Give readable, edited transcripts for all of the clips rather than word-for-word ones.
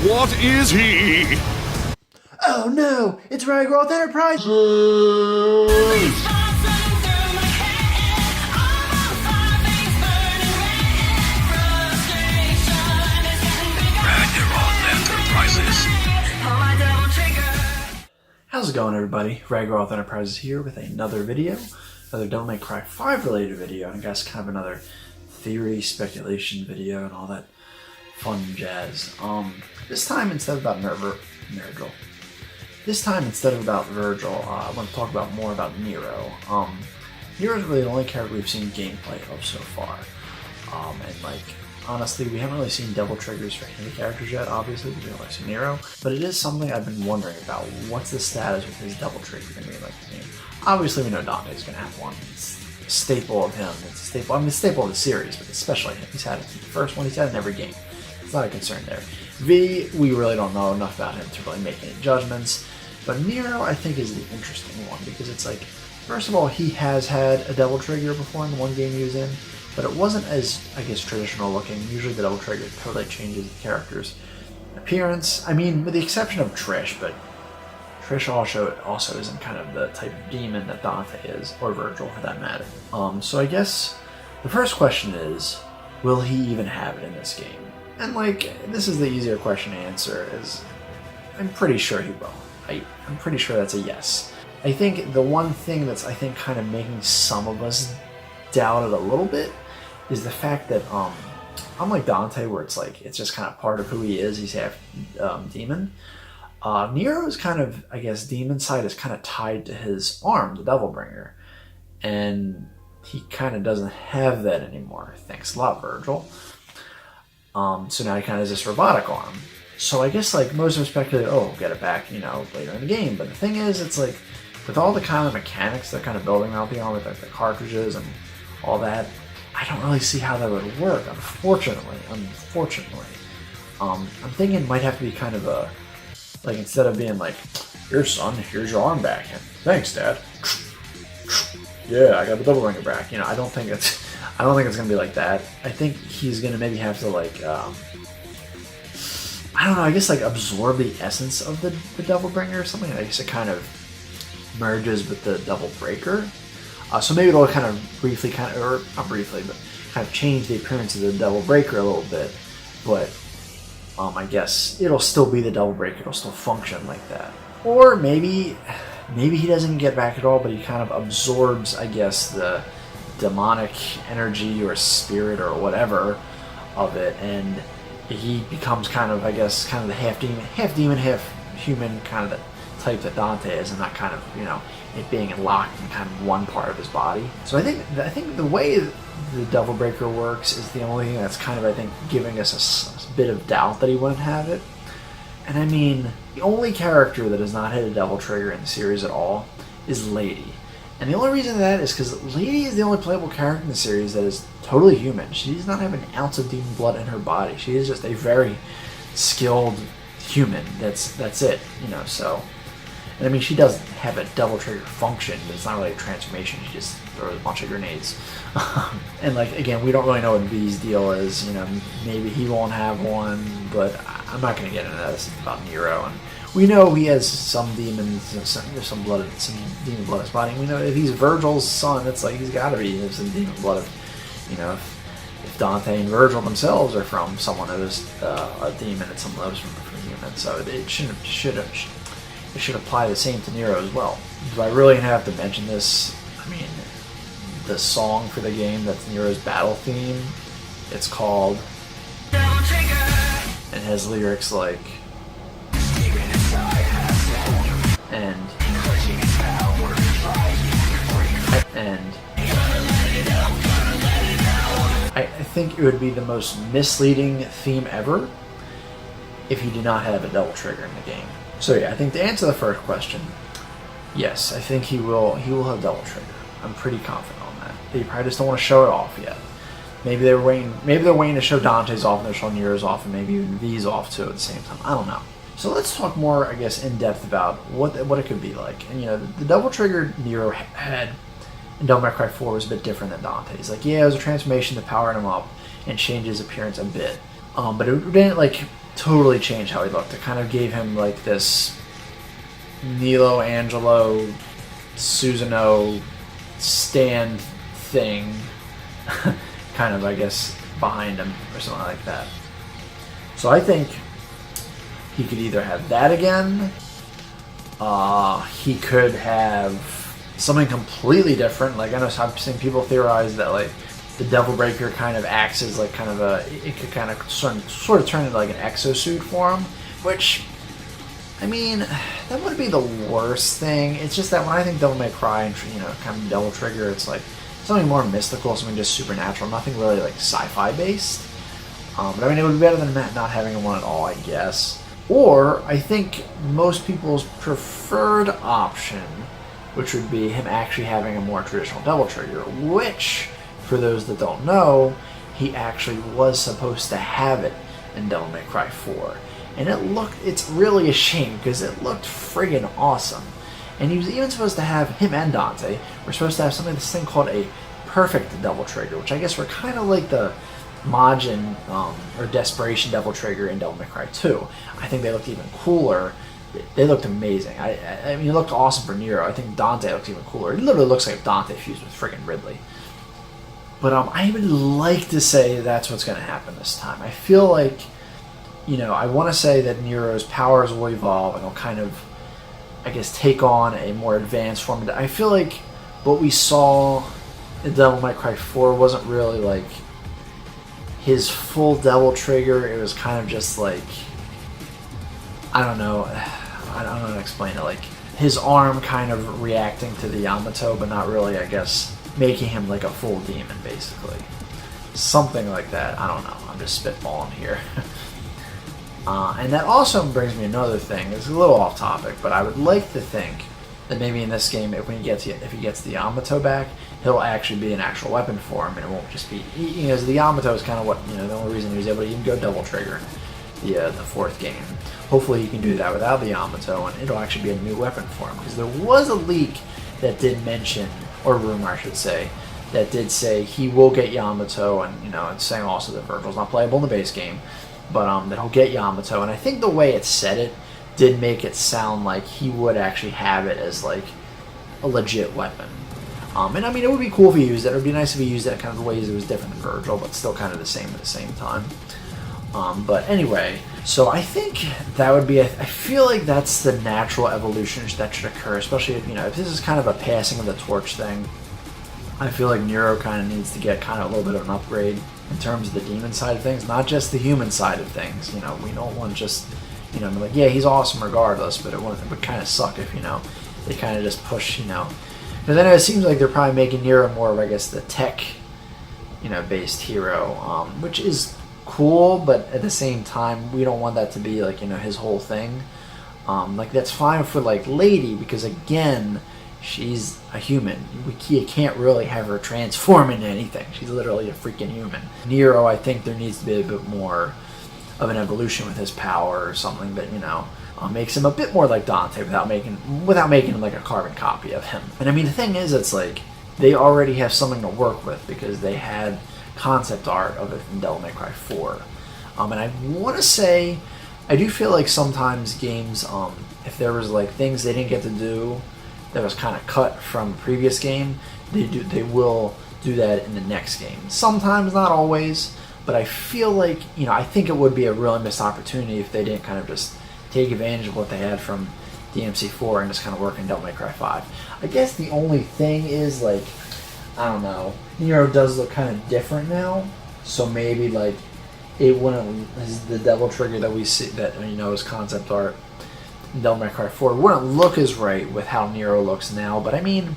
What is he? Oh no, it's Ragiroth Enterprises! How's it going, everybody? Ragiroth Enterprises here with another video, another May Cry V related video, and I guess kind of another theory, speculation video, and all that fun jazz. This time instead of about Virgil. This time instead of about Virgil, I want to talk about more about Nero. Nero is really the only character we've seen gameplay of so far, and like honestly, we haven't really seen double triggers for any characters yet, obviously, because we only see Nero, but it is something I've been wondering about. What's the status with his double trigger going to be like the game? Obviously, we know Dante's going to have one. It's a staple of him. It's a staple. I mean, it's a staple of the series, but especially him. He's had it in the first one. He's had it in every game. It's not a concern there. V, we really don't know enough about him to really make any judgments, but Nero, I think, is the interesting one, because it's like, first of all, he has had a double trigger before in the one game he was in, but it wasn't as, I guess, traditional looking. Usually the double trigger totally changes the character's appearance. I mean, with the exception of Trish, but Trish also isn't kind of the type of demon that Dante is, or Virgil for that matter. So I guess the first question is, will he even have it in this game? And like, this is the easier question to answer, is I'm pretty sure he will. I'm pretty sure that's a yes. I think the one thing that's, I think, kind of making some of us doubt it a little bit is the fact that unlike Dante, where it's like it's just kind of part of who he is, he's half demon, Nero's kind of, I guess, demon side is kind of tied to his arm, the Devil Bringer, and he kind of doesn't have that anymore. Thanks a lot, Virgil. So now he kind of has this robotic arm. So I guess like most of us speculated, oh, we'll get it back, you know, later in the game. But the thing is, it's like with all the kind of mechanics they're kind of building out the arm with like the cartridges and all that, I don't really see how that would work, unfortunately. I'm thinking it might have to be kind of a, like, instead of being like, here son, here's your arm back, and thanks dad, yeah, I got the double ringer back, you know. I don't think it's gonna be like that. I think he's gonna maybe have to like, I don't know, I guess like absorb the essence of the double bringer or something. I guess it kind of merges with the double breaker. So maybe it'll kind of briefly, or not briefly, but kind of change the appearance of the double breaker a little bit. But I guess it'll still be the double breaker. It'll still function like that. Or maybe he doesn't get back at all, but he kind of absorbs, I guess, the demonic energy or spirit or whatever of it, and he becomes kind of, I guess, kind of the half demon, half human kind of the type that Dante is, and not kind of, you know, it being locked in kind of one part of his body. So I think the way the Devil Breaker works is the only thing that's kind of, I think, giving us a bit of doubt that he wouldn't have it. And I mean, the only character that has not had a Devil Trigger in the series at all is Lady. And the only reason that is because Lady is the only playable character in the series that is totally human. She does not have an ounce of demon blood in her body. She is just a very skilled human. That's it, you know. So, and I mean, she does have a double trigger function, but it's not really a transformation. She just throws a bunch of grenades. And like, again, we don't really know what V's deal is. You know, maybe he won't have one, but I'm not going to get into that. This is about Nero, and we know he has some demons, some demon blood in his body. And we know if he's Virgil's son, it's like he's got to be some demon blood. You know, if Dante and Virgil themselves are from someone that is a demon, and someone that was from a human, so it should apply the same to Nero as well. Do I really have to mention this? I mean, the song for the game that's Nero's battle theme, it's called, and has lyrics like, and I think it would be the most misleading theme ever if you did not have a double trigger in the game. So yeah, I think to answer the first question, yes, I think he will have double trigger. I'm pretty confident on that. They probably just don't want to show it off yet. Maybe they're waiting to show Dante's off and they're showing Nero's off, and maybe even V's off too at the same time. I don't know. So let's talk more, I guess, in depth about what it could be like. And you know, the double trigger Nero had in Devil May Cry 4 was a bit different than Dante's. Like, yeah, it was a transformation that powered him up and changed his appearance a bit. But it didn't like totally change how he looked. It kind of gave him like this Nilo, Angelo, Susanoo stand thing, kind of, I guess, behind him or something like that. So I think he could either have that again, he could have something completely different. Like, I know I've seen people theorize that like the Devil Breaker kind of acts as like kind of it could kind of sort of turn into like an exosuit for him, which, I mean, that wouldn't be the worst thing. It's just that when I think Devil May Cry and, you know, kind of Devil Trigger, it's like something more mystical, something just supernatural, nothing really like sci-fi based. But I mean, it would be better than not having one at all, I guess. Or I think most people's preferred option, which would be him actually having a more traditional Devil Trigger, which, for those that don't know, he actually was supposed to have it in Devil May Cry 4. And it's really a shame because it looked friggin' awesome. And he was even supposed to have, him and Dante, were supposed to have this thing called a perfect Devil Trigger, which I guess were kind of like the Majin or Desperation Devil Trigger in Devil May Cry 2. I think they looked even cooler. They looked amazing. I mean, it looked awesome for Nero. I think Dante looks even cooler. It literally looks like Dante fused with friggin' Ridley. But I would like to say that's what's going to happen this time. I feel like, you know, I want to say that Nero's powers will evolve and he'll kind of, I guess, take on a more advanced form. I feel like what we saw in Devil May Cry 4 wasn't really like his full Devil Trigger. It was kind of just like, I don't know how to explain it. Like his arm kind of reacting to the Yamato, but not really, I guess, making him like a full demon, basically. Something like that. I don't know. I'm just spitballing here. And that also brings me another thing. It's a little off topic, but I would like to think that maybe in this game, if he gets the Yamato back, he'll actually be an actual weapon for him, and it won't just be, you know, the Yamato is kind of what, you know, the only reason he was able to even go Devil Trigger the fourth game. Hopefully he can do that without the Yamato, and it'll actually be a new weapon for him, because there was a leak that did mention, or rumor I should say, that did say he will get Yamato, and, you know, it's saying also that Virgil's not playable in the base game, but that he'll get Yamato, and I think the way it said it did make it sound like he would actually have it as like a legit weapon. And I mean, it would be cool if he used it. It would be nice if he used it kind of the ways it was different than Virgil, but still kind of the same at the same time. But anyway, so I think that would be, I feel like that's the natural evolution that should occur, especially if, you know, if this is kind of a passing of the torch thing. I feel like Nero kind of needs to get kind of a little bit of an upgrade in terms of the demon side of things, not just the human side of things. You know, we don't want just, you know, like, yeah, he's awesome regardless, but it would kind of suck if, you know, they kind of just push, you know. Because then it seems like they're probably making Nero more of, I guess, the tech, you know, based hero, which is cool, but at the same time, we don't want that to be, like, you know, his whole thing. Like, that's fine for, like, Lady, because, again, she's a human. You can't really have her transform into anything. She's literally a freaking human. Nero, I think there needs to be a bit more of an evolution with his power or something that, you know, makes him a bit more like Dante without making him like a carbon copy of him. And I mean, the thing is, it's like they already have something to work with because they had concept art of it in Devil May Cry 4. And I want to say, I do feel like sometimes games, if there was like things they didn't get to do that was kind of cut from the previous game, they will do that in the next game. Sometimes, not always, but I feel like, you know, I think it would be a really missed opportunity if they didn't kind of just take advantage of what they had from DMC4 and just kind of work in Devil May Cry 5. I guess the only thing is, like, I don't know, Nero does look kind of different now, so maybe, like, it wouldn't, the Devil Trigger that we see, that, you know, is concept art in Devil May Cry 4 wouldn't look as right with how Nero looks now, but I mean,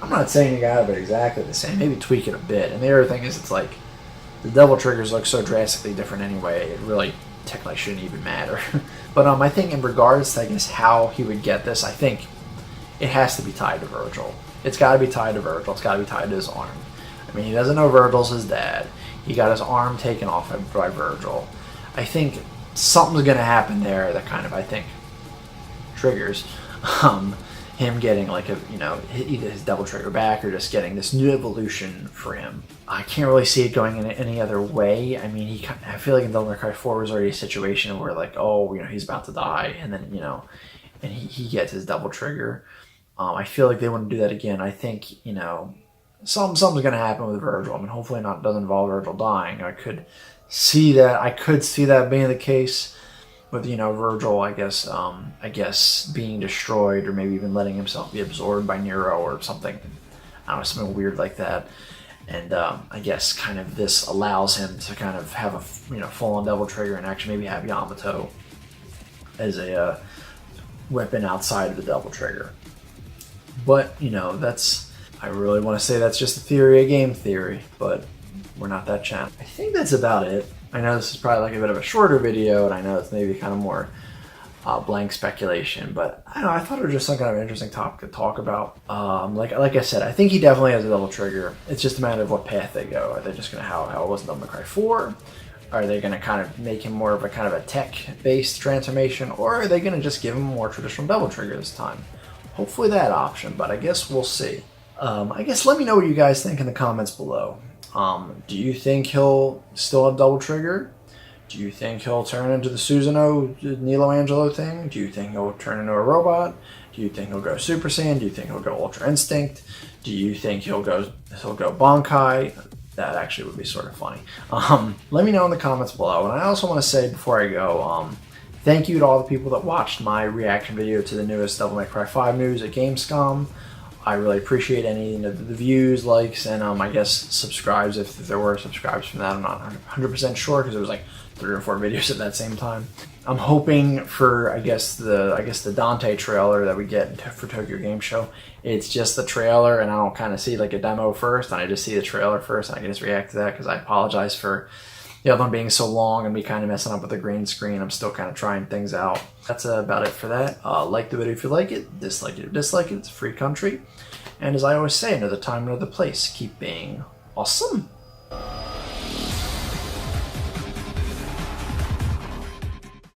I'm not saying you gotta have it exactly the same, maybe tweak it a bit. And the other thing is, it's like, the Devil Triggers look so drastically different anyway, it really technically shouldn't even matter. But I think in regards to, I guess, how he would get this, I think it has to be tied to Virgil. It's got to be tied to Virgil. It's got to be tied to his arm. I mean, he doesn't know Virgil's his dad. He got his arm taken off by Virgil. I think something's going to happen there that kind of, I think, triggers him getting like a, you know, either his double trigger back or just getting this new evolution for him. I can't really see it going in any other way. I mean, I feel like in Devil May Cry 4 was already a situation where like, oh, you know, he's about to die, and then, you know, and he gets his double trigger. I feel like they wouldn't do that again. I think, you know, something's going to happen with Virgil. I mean, hopefully it doesn't involve Virgil dying. I could see that being the case with, you know, Virgil, I guess being destroyed, or maybe even letting himself be absorbed by Nero or something. I don't know, something weird like that. And I guess kind of this allows him to kind of have a, you know, full-on double trigger and actually maybe have Yamato as a weapon outside of the double trigger. But, you know, I really want to say that's just a theory, a game theory, but we're not that channel. I think that's about it. I know this is probably like a bit of a shorter video, and I know it's maybe kind of more blank speculation, but I don't know, I thought it was just some kind of interesting topic to talk about. Like I said, I think he definitely has a double trigger. It's just a matter of what path they go. Are they just going to how it was in Devil May Cry 4? Are they going to kind of make him more of a kind of a tech-based transformation, or are they going to just give him a more traditional double trigger this time? Hopefully that option, but I guess we'll see. I guess let me know what you guys think in the comments below. Do you think he'll still have double trigger? Do you think he'll turn into the Susanoo Nilo Angelo thing? Do you think he'll turn into a robot? Do you think he'll go Super Saiyan? Do you think he'll go Ultra Instinct? Do you think he'll go Bankai? That actually would be sort of funny. Let me know in the comments below. And I also want to say before I go, thank you to all the people that watched my reaction video to the newest Devil May Cry 5 news at Gamescom. I really appreciate any of the views, likes, and I guess subscribes if there were subscribes from that. I'm not 100% sure because it was like 3 or 4 videos at that same time. I'm hoping for I guess the Dante trailer that we get for Tokyo Game Show. It's just the trailer, and I don't kind of see like a demo first, and I just see the trailer first, and I can just react to that because I apologize for the other one being so long and me kind of messing up with the green screen. I'm still kind of trying things out. That's about it for that. Like the video if you like it, dislike it if you dislike it. It's a free country. And as I always say, another time, another place, keep being awesome.